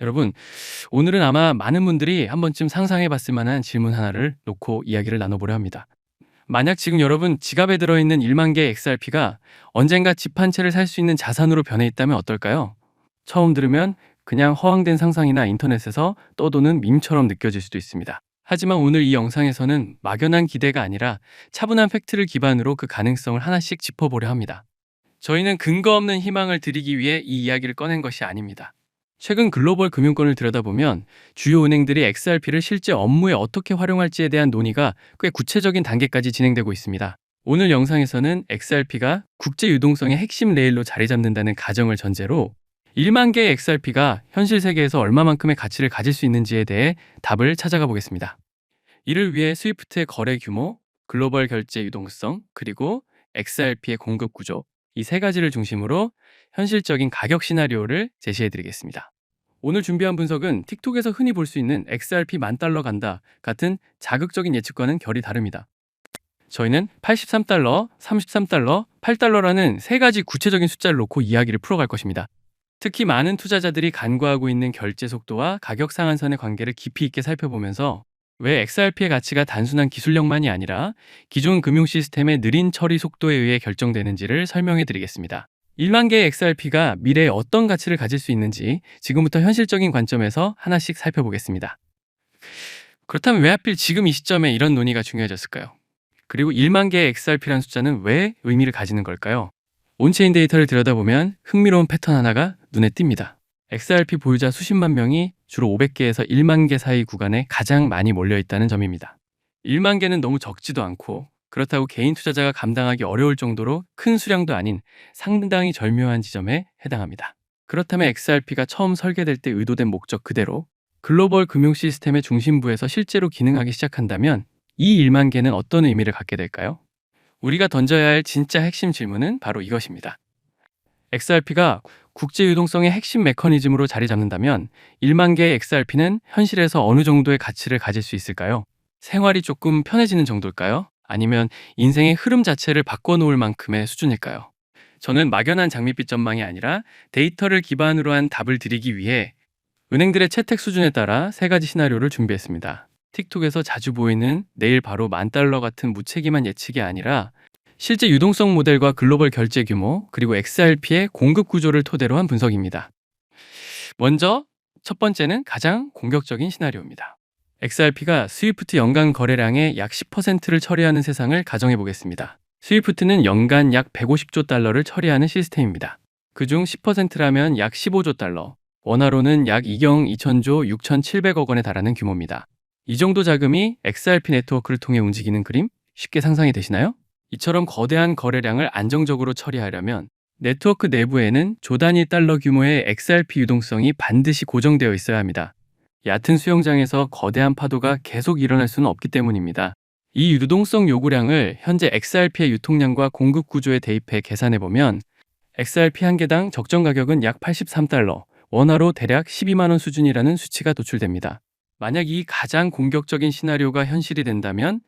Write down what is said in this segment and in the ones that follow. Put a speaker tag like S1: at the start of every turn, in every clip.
S1: 여러분, 오늘은 아마 많은 분들이 한 번쯤 상상해 봤을 만한 질문 하나를 놓고 이야기를 나눠보려 합니다. 만약 지금 여러분 지갑에 들어있는 1만 개의 XRP가 언젠가 집 한 채를 살 수 있는 자산으로 변해 있다면 어떨까요? 처음 들으면 그냥 허황된 상상이나 인터넷에서 떠도는 밈처럼 느껴질 수도 있습니다. 하지만 오늘 이 영상에서는 막연한 기대가 아니라 차분한 팩트를 기반으로 그 가능성을 하나씩 짚어보려 합니다. 저희는 근거 없는 희망을 드리기 위해 이 이야기를 꺼낸 것이 아닙니다. 최근 글로벌 금융권을 들여다보면 주요 은행들이 XRP를 실제 업무에 어떻게 활용할지에 대한 논의가 꽤 구체적인 단계까지 진행되고 있습니다. 오늘 영상에서는 XRP가 국제 유동성의 핵심 레일로 자리 잡는다는 가정을 전제로 1만 개의 XRP가 현실 세계에서 얼마만큼의 가치를 가질 수 있는지에 대해 답을 찾아가 보겠습니다. 이를 위해 스위프트의 거래 규모, 글로벌 결제 유동성, 그리고 XRP의 공급 구조, 이 세 가지를 중심으로 현실적인 가격 시나리오를 제시해 드리겠습니다. 오늘 준비한 분석은 틱톡에서 흔히 볼 수 있는 XRP 10,000달러 간다 같은 자극적인 예측과는 결이 다릅니다. 저희는 83달러, 33달러, 8달러라는 세 가지 구체적인 숫자를 놓고 이야기를 풀어갈 것입니다. 특히 많은 투자자들이 간과하고 있는 결제 속도와 가격 상한선의 관계를 깊이 있게 살펴보면서 왜 XRP의 가치가 단순한 기술력만이 아니라 기존 금융 시스템의 느린 처리 속도에 의해 결정되는지를 설명해 드리겠습니다. 1만 개의 XRP가 미래에 어떤 가치를 가질 수 있는지 지금부터 현실적인 관점에서 하나씩 살펴보겠습니다. 그렇다면 왜 하필 지금 이 시점에 이런 논의가 중요해졌을까요? 그리고 1만 개의 XRP라는 숫자는 왜 의미를 가지는 걸까요? 온체인 데이터를 들여다보면 흥미로운 패턴 하나가 눈에 띕니다. XRP 보유자 수십만 명이 주로 500개에서 1만 개 사이 구간에 가장 많이 몰려있다는 점입니다. 1만 개는 너무 적지도 않고 그렇다고 개인 투자자가 감당하기 어려울 정도로 큰 수량도 아닌 상당히 절묘한 지점에 해당합니다. 그렇다면 XRP가 처음 설계될 때 의도된 목적 그대로 글로벌 금융 시스템의 중심부에서 실제로 기능하기 시작한다면 이 1만 개는 어떤 의미를 갖게 될까요? 우리가 던져야 할 진짜 핵심 질문은 바로 이것입니다. XRP가 국제 유동성의 핵심 메커니즘으로 자리 잡는다면 1만 개의 XRP는 현실에서 어느 정도의 가치를 가질 수 있을까요? 생활이 조금 편해지는 정도일까요? 아니면 인생의 흐름 자체를 바꿔놓을 만큼의 수준일까요? 저는 막연한 장밋빛 전망이 아니라 데이터를 기반으로 한 답을 드리기 위해 은행들의 채택 수준에 따라 세 가지 시나리오를 준비했습니다. 틱톡에서 자주 보이는 내일 바로 10,000달러 같은 무책임한 예측이 아니라 실제 유동성 모델과 글로벌 결제 규모, 그리고 XRP의 공급 구조를 토대로 한 분석입니다. 먼저 첫 번째는 가장 공격적인 시나리오입니다. XRP가 스위프트 연간 거래량의 약 10%를 처리하는 세상을 가정해 보겠습니다. 스위프트는 연간 약 150조 달러를 처리하는 시스템입니다. 그중 10%라면 약 15조 달러, 원화로는 약 2경 2천조 6,700억 원에 달하는 규모입니다. 이 정도 자금이 XRP 네트워크를 통해 움직이는 그림 쉽게 상상이 되시나요? 이처럼 거대한 거래량을 안정적으로 처리하려면 네트워크 내부에는 조 단위 달러 규모의 XRP 유동성이 반드시 고정되어 있어야 합니다. 얕은 수영장에서 거대한 파도가 계속 일어날 수는 없기 때문입니다. 이 유동성 요구량을 현재 XRP의 유통량과 공급 구조에 대입해 계산해보면 XRP 한 개당 적정 가격은 약 83달러, 원화로 대략 12만 원 수준이라는 수치가 도출됩니다. 만약 이 가장 공격적인 시나리오가 현실이 된다면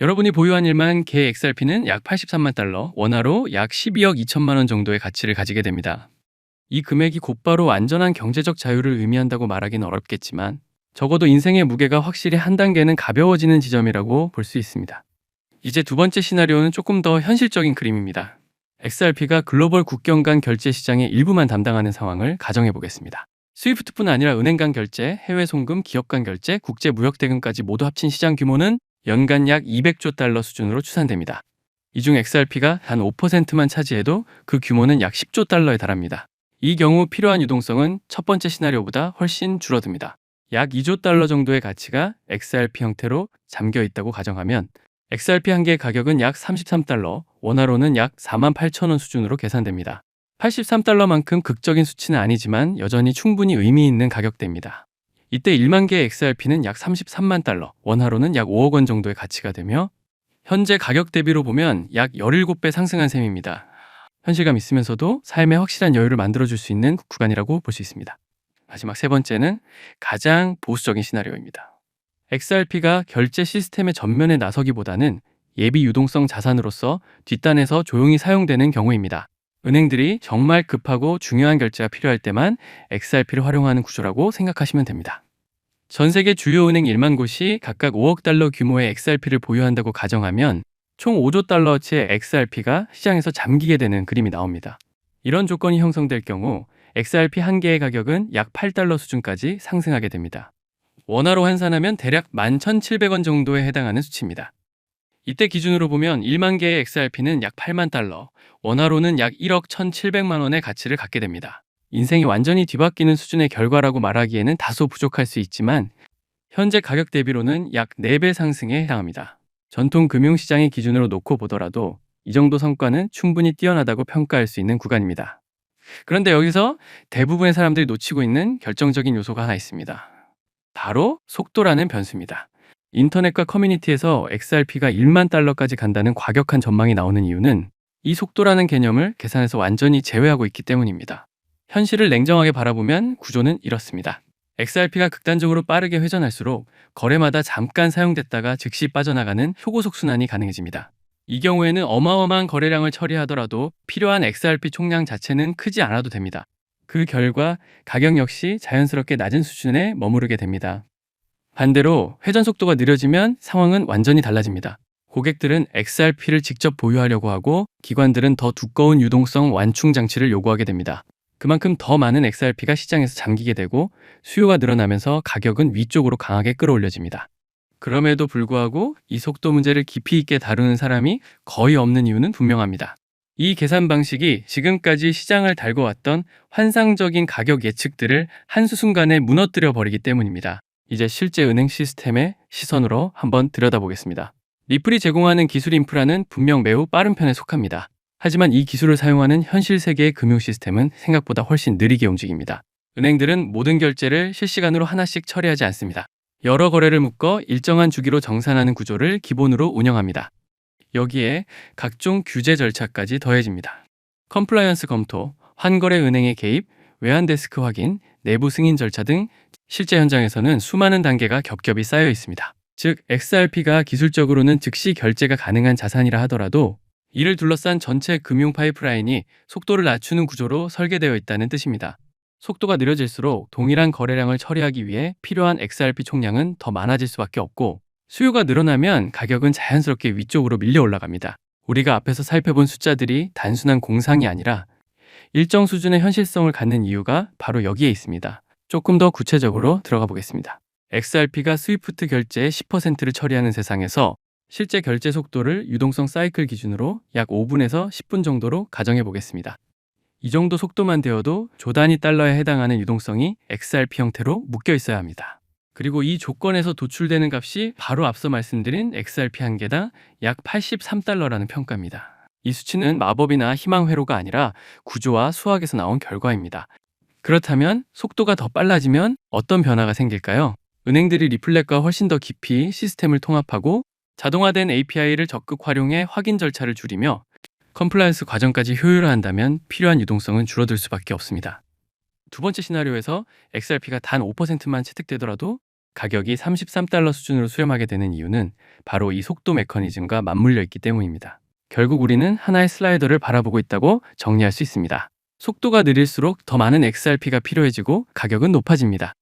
S1: 여러분이 보유한 1만 개의 XRP는 약 83만 달러, 원화로 약 12억 2천만 원 정도의 가치를 가지게 됩니다. 이 금액이 곧바로 완전한 경제적 자유를 의미한다고 말하기는 어렵겠지만 적어도 인생의 무게가 확실히 한 단계는 가벼워지는 지점이라고 볼 수 있습니다. 이제 두 번째 시나리오는 조금 더 현실적인 그림입니다. XRP가 글로벌 국경 간 결제 시장의 일부만 담당하는 상황을 가정해 보겠습니다. 스위프트뿐 아니라 은행 간 결제, 해외 송금, 기업 간 결제, 국제 무역 대금까지 모두 합친 시장 규모는 연간 약 200조 달러 수준으로 추산됩니다. 이 중 XRP가 단 5%만 차지해도 그 규모는 약 10조 달러에 달합니다. 이 경우 필요한 유동성은 첫 번째 시나리오보다 훨씬 줄어듭니다. 약 2조 달러 정도의 가치가 XRP 형태로 잠겨 있다고 가정하면 XRP 한 개의 가격은 약 33달러, 원화로는 약 48,000원 수준으로 계산됩니다. 83달러만큼 극적인 수치는 아니지만 여전히 충분히 의미 있는 가격대입니다. 이때 1만 개의 XRP는 약 33만 달러, 원화로는 약 5억 원 정도의 가치가 되며 현재 가격 대비로 보면 약 17배 상승한 셈입니다. 현실감 있으면서도 삶에 확실한 여유를 만들어줄 수 있는 구간이라고 볼 수 있습니다. 마지막 세 번째는 가장 보수적인 시나리오입니다. XRP가 결제 시스템의 전면에 나서기보다는 예비 유동성 자산으로서 뒷단에서 조용히 사용되는 경우입니다. 은행들이 정말 급하고 중요한 결제가 필요할 때만 XRP를 활용하는 구조라고 생각하시면 됩니다. 전 세계 주요 은행 1만 곳이 각각 5억 달러 규모의 XRP를 보유한다고 가정하면 총 5조 달러어치의 XRP가 시장에서 잠기게 되는 그림이 나옵니다. 이런 조건이 형성될 경우 XRP 한 개의 가격은 약 8달러 수준까지 상승하게 됩니다. 원화로 환산하면 대략 11,700원 정도에 해당하는 수치입니다. 이때 기준으로 보면 1만 개의 XRP는 약 8만 달러, 원화로는 약 1억 1,700만 원의 가치를 갖게 됩니다. 인생이 완전히 뒤바뀌는 수준의 결과라고 말하기에는 다소 부족할 수 있지만 현재 가격 대비로는 약 4배 상승에 해당합니다. 전통 금융시장의 기준으로 놓고 보더라도 이 정도 성과는 충분히 뛰어나다고 평가할 수 있는 구간입니다. 그런데 여기서 대부분의 사람들이 놓치고 있는 결정적인 요소가 하나 있습니다. 바로 속도라는 변수입니다. 인터넷과 커뮤니티에서 XRP가 1만 달러까지 간다는 과격한 전망이 나오는 이유는 이 속도라는 개념을 계산에서 완전히 제외하고 있기 때문입니다. 현실을 냉정하게 바라보면 구조는 이렇습니다. XRP가 극단적으로 빠르게 회전할수록 거래마다 잠깐 사용됐다가 즉시 빠져나가는 초고속 순환이 가능해집니다. 이 경우에는 어마어마한 거래량을 처리하더라도 필요한 XRP 총량 자체는 크지 않아도 됩니다. 그 결과 가격 역시 자연스럽게 낮은 수준에 머무르게 됩니다. 반대로 회전 속도가 느려지면 상황은 완전히 달라집니다. 고객들은 XRP를 직접 보유하려고 하고 기관들은 더 두꺼운 유동성 완충 장치를 요구하게 됩니다. 그만큼 더 많은 XRP가 시장에서 잠기게 되고 수요가 늘어나면서 가격은 위쪽으로 강하게 끌어올려집니다. 그럼에도 불구하고 이 속도 문제를 깊이 있게 다루는 사람이 거의 없는 이유는 분명합니다. 이 계산 방식이 지금까지 시장을 달궈왔던 환상적인 가격 예측들을 한수순간에 무너뜨려 버리기 때문입니다. 이제 실제 은행 시스템의 시선으로 한번 들여다보겠습니다. 리플이 제공하는 기술 인프라는 분명 매우 빠른 편에 속합니다. 하지만 이 기술을 사용하는 현실 세계의 금융 시스템은 생각보다 훨씬 느리게 움직입니다. 은행들은 모든 결제를 실시간으로 하나씩 처리하지 않습니다. 여러 거래를 묶어 일정한 주기로 정산하는 구조를 기본으로 운영합니다. 여기에 각종 규제 절차까지 더해집니다. 컴플라이언스 검토, 환거래 은행의 개입, 외환 데스크 확인, 내부 승인 절차 등 실제 현장에서는 수많은 단계가 겹겹이 쌓여 있습니다. 즉, XRP가 기술적으로는 즉시 결제가 가능한 자산이라 하더라도 이를 둘러싼 전체 금융 파이프라인이 속도를 낮추는 구조로 설계되어 있다는 뜻입니다. 속도가 느려질수록 동일한 거래량을 처리하기 위해 필요한 XRP 총량은 더 많아질 수밖에 없고 수요가 늘어나면 가격은 자연스럽게 위쪽으로 밀려 올라갑니다. 우리가 앞에서 살펴본 숫자들이 단순한 공상이 아니라 일정 수준의 현실성을 갖는 이유가 바로 여기에 있습니다. 조금 더 구체적으로 들어가 보겠습니다. XRP가 스위프트 결제의 10%를 처리하는 세상에서 실제 결제 속도를 유동성 사이클 기준으로 약 5분에서 10분 정도로 가정해 보겠습니다. 이 정도 속도만 되어도 조 단위 달러에 해당하는 유동성이 XRP 형태로 묶여 있어야 합니다. 그리고 이 조건에서 도출되는 값이 바로 앞서 말씀드린 XRP 한 개당 약 83달러라는 평가입니다. 이 수치는 마법이나 희망 회로가 아니라 구조와 수학에서 나온 결과입니다. 그렇다면 속도가 더 빨라지면 어떤 변화가 생길까요? 은행들이 리플렛과 훨씬 더 깊이 시스템을 통합하고 자동화된 API를 적극 활용해 확인 절차를 줄이며 컴플라이언스 과정까지 효율화한다면 필요한 유동성은 줄어들 수밖에 없습니다. 두 번째 시나리오에서 XRP가 단 5%만 채택되더라도 가격이 33달러 수준으로 수렴하게 되는 이유는 바로 이 속도 메커니즘과 맞물려 있기 때문입니다. 결국 우리는 하나의 슬라이더를 바라보고 있다고 정리할 수 있습니다. 속도가 느릴수록 더 많은 XRP가 필요해지고 가격은 높아집니다.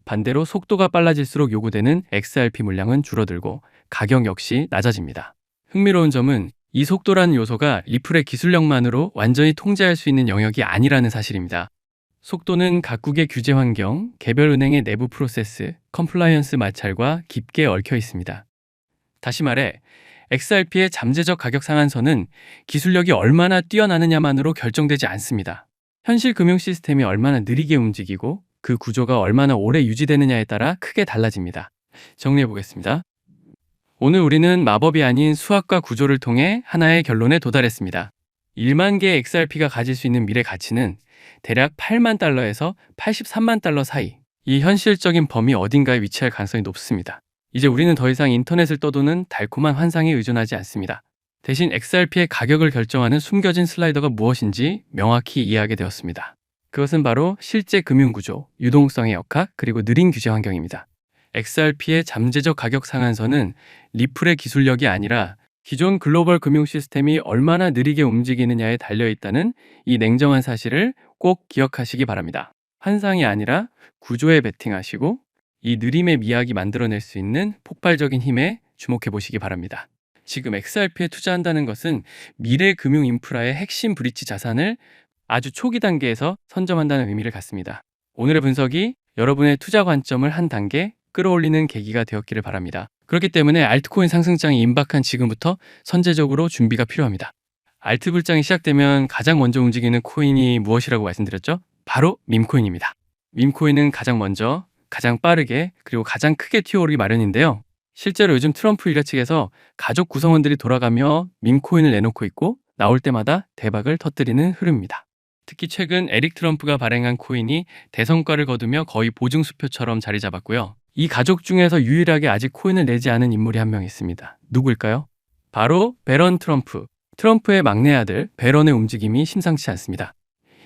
S1: 반대로 속도가 빨라질수록 요구되는 XRP 물량은 줄어들고 가격 역시 낮아집니다. 흥미로운 점은 이 속도라는 요소가 리플의 기술력만으로 완전히 통제할 수 있는 영역이 아니라는 사실입니다. 속도는 각국의 규제 환경, 개별 은행의 내부 프로세스, 컴플라이언스 마찰과 깊게 얽혀 있습니다. 다시 말해 XRP의 잠재적 가격 상한선은 기술력이 얼마나 뛰어나느냐만으로 결정되지 않습니다. 현실 금융 시스템이 얼마나 느리게 움직이고 그 구조가 얼마나 오래 유지되느냐에 따라 크게 달라집니다. 정리해 보겠습니다. 오늘 우리는 마법이 아닌 수학과 구조를 통해 하나의 결론에 도달했습니다. 1만 개의 XRP가 가질 수 있는 미래 가치는 대략 8만 달러에서 83만 달러 사이, 이 현실적인 범위 어딘가에 위치할 가능성이 높습니다. 이제 우리는 더 이상 인터넷을 떠도는 달콤한 환상에 의존하지 않습니다. 대신 XRP의 가격을 결정하는 숨겨진 슬라이더가 무엇인지 명확히 이해하게 되었습니다. 그것은 바로 실제 금융구조, 유동성의 역학, 그리고 느린 규제 환경입니다. XRP의 잠재적 가격 상한선은 리플의 기술력이 아니라 기존 글로벌 금융 시스템이 얼마나 느리게 움직이느냐에 달려 있다는 이 냉정한 사실을 꼭 기억하시기 바랍니다. 환상이 아니라 구조에 베팅하시고 이 느림의 미학이 만들어낼 수 있는 폭발적인 힘에 주목해 보시기 바랍니다. 지금 XRP에 투자한다는 것은 미래 금융 인프라의 핵심 브릿지 자산을 아주 초기 단계에서 선점한다는 의미를 갖습니다. 오늘의 분석이 여러분의 투자 관점을 한 단계 끌어올리는 계기가 되었기를 바랍니다. 그렇기 때문에 알트코인 상승장이 임박한 지금부터 선제적으로 준비가 필요합니다. 알트 불장이 시작되면 가장 먼저 움직이는 코인이 무엇이라고 말씀드렸죠? 바로 밈코인입니다. 밈코인은 가장 먼저, 가장 빠르게, 그리고 가장 크게 튀어오르기 마련인데요. 실제로 요즘 트럼프 일가 측에서 가족 구성원들이 돌아가며 밈코인을 내놓고 있고 나올 때마다 대박을 터뜨리는 흐름입니다. 특히 최근 에릭 트럼프가 발행한 코인이 대성과를 거두며 거의 보증수표처럼 자리 잡았고요. 이 가족 중에서 유일하게 아직 코인을 내지 않은 인물이 한 명 있습니다. 누구일까요? 바로 배런 트럼프. 트럼프의 막내 아들 배런의 움직임이 심상치 않습니다.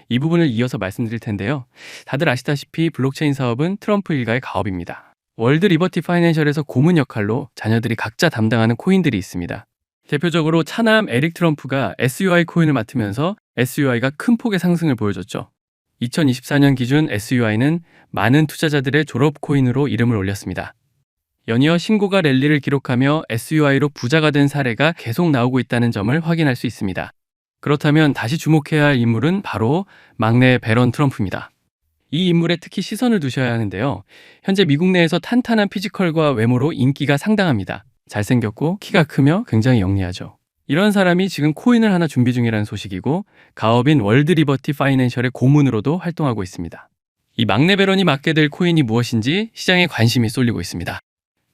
S1: 이 부분을 이어서 말씀드릴 텐데요. 다들 아시다시피 블록체인 사업은 트럼프 일가의 가업입니다. 월드 리버티 파이낸셜에서 고문 역할로 자녀들이 각자 담당하는 코인들이 있습니다. 대표적으로 차남 에릭 트럼프가 SUI 코인을 맡으면서 SUI가 큰 폭의 상승을 보여줬죠. 2024년 기준 SUI는 많은 투자자들의 졸업 코인으로 이름을 올렸습니다. 연이어 신고가 랠리를 기록하며 SUI로 부자가 된 사례가 계속 나오고 있다는 점을 확인할 수 있습니다. 그렇다면 다시 주목해야 할 인물은 바로 막내 배런 트럼프입니다. 이 인물에 특히 시선을 두셔야 하는데요. 현재 미국 내에서 탄탄한 피지컬과 외모로 인기가 상당합니다. 잘생겼고 키가 크며 굉장히 영리하죠. 이런 사람이 지금 코인을 하나 준비 중이라는 소식이고 가업인 월드 리버티 파이낸셜의 고문으로도 활동하고 있습니다. 이 막내 배런이 맡게 될 코인이 무엇인지 시장에 관심이 쏠리고 있습니다.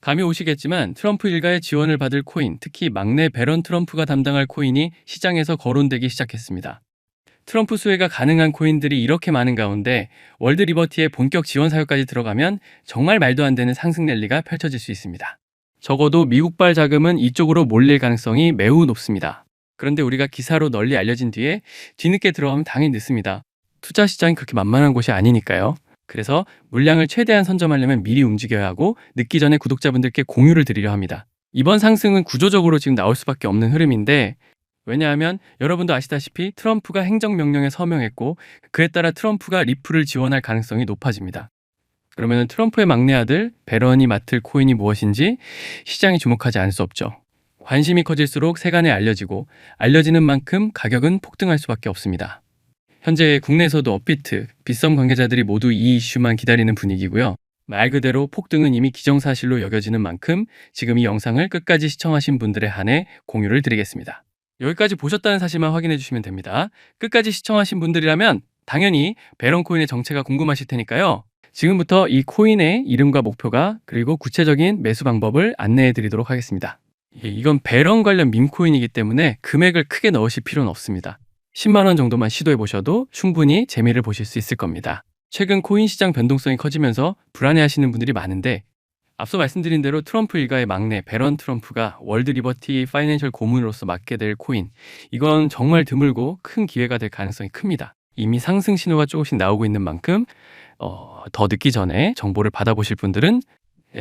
S1: 감이 오시겠지만 트럼프 일가의 지원을 받을 코인, 특히 막내 배런 트럼프가 담당할 코인이 시장에서 거론되기 시작했습니다. 트럼프 수혜가 가능한 코인들이 이렇게 많은 가운데 월드 리버티의 본격 지원 사유까지 들어가면 정말 말도 안 되는 상승 랠리가 펼쳐질 수 있습니다. 적어도 미국발 자금은 이쪽으로 몰릴 가능성이 매우 높습니다. 그런데 우리가 기사로 널리 알려진 뒤에 뒤늦게 들어가면 당연히 늦습니다. 투자 시장이 그렇게 만만한 곳이 아니니까요. 그래서 물량을 최대한 선점하려면 미리 움직여야 하고 늦기 전에 구독자분들께 공유를 드리려 합니다. 이번 상승은 구조적으로 지금 나올 수밖에 없는 흐름인데 왜냐하면 여러분도 아시다시피 트럼프가 행정명령에 서명했고 그에 따라 트럼프가 리플을 지원할 가능성이 높아집니다. 그러면 트럼프의 막내 아들 배런이 맡을 코인이 무엇인지 시장이 주목하지 않을 수 없죠. 관심이 커질수록 세간에 알려지고 알려지는 만큼 가격은 폭등할 수밖에 없습니다. 현재 국내에서도 업비트, 빗썸 관계자들이 모두 이 이슈만 기다리는 분위기고요. 말 그대로 폭등은 이미 기정사실로 여겨지는 만큼 지금 이 영상을 끝까지 시청하신 분들에 한해 공유를 드리겠습니다. 여기까지 보셨다는 사실만 확인해 주시면 됩니다. 끝까지 시청하신 분들이라면 당연히 배런 코인의 정체가 궁금하실 테니까요. 지금부터 이 코인의 이름과 목표가 그리고 구체적인 매수 방법을 안내해 드리도록 하겠습니다. 이건 배런 관련 밈코인이기 때문에 금액을 크게 넣으실 필요는 없습니다. 10만 원 정도만 시도해 보셔도 충분히 재미를 보실 수 있을 겁니다. 최근 코인 시장 변동성이 커지면서 불안해하시는 분들이 많은데 앞서 말씀드린 대로 트럼프 일가의 막내 배런 트럼프가 월드 리버티 파이낸셜 고문으로서 맡게 될 코인, 이건 정말 드물고 큰 기회가 될 가능성이 큽니다. 이미 상승 신호가 조금씩 나오고 있는 만큼 더 늦기 전에 정보를 받아보실 분들은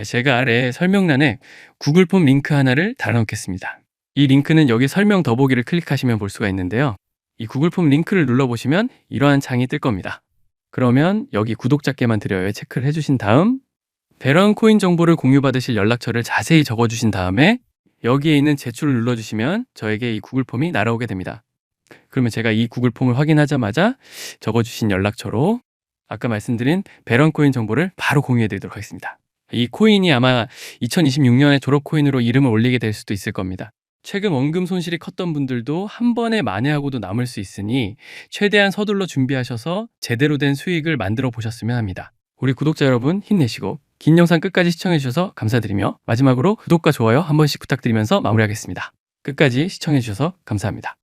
S1: 제가 아래 설명란에 구글 폼 링크 하나를 달아놓겠습니다. 이 링크는 여기 설명 더보기를 클릭하시면 볼 수가 있는데요. 이 구글 폼 링크를 눌러보시면 이러한 창이 뜰 겁니다. 그러면 여기 구독자께만 드려요 체크를 해주신 다음 배런 코인 정보를 공유받으실 연락처를 자세히 적어주신 다음에 여기에 있는 제출을 눌러주시면 저에게 이 구글 폼이 날아오게 됩니다. 그러면 제가 이 구글 폼을 확인하자마자 적어주신 연락처로 아까 말씀드린 배런 코인 정보를 바로 공유해 드리도록 하겠습니다. 이 코인이 아마 2026년에 졸업 코인으로 이름을 올리게 될 수도 있을 겁니다. 최근 원금 손실이 컸던 분들도 한 번에 만회하고도 남을 수 있으니 최대한 서둘러 준비하셔서 제대로 된 수익을 만들어 보셨으면 합니다. 우리 구독자 여러분 힘내시고 긴 영상 끝까지 시청해 주셔서 감사드리며 마지막으로 구독과 좋아요 한 번씩 부탁드리면서 마무리하겠습니다. 끝까지 시청해 주셔서 감사합니다.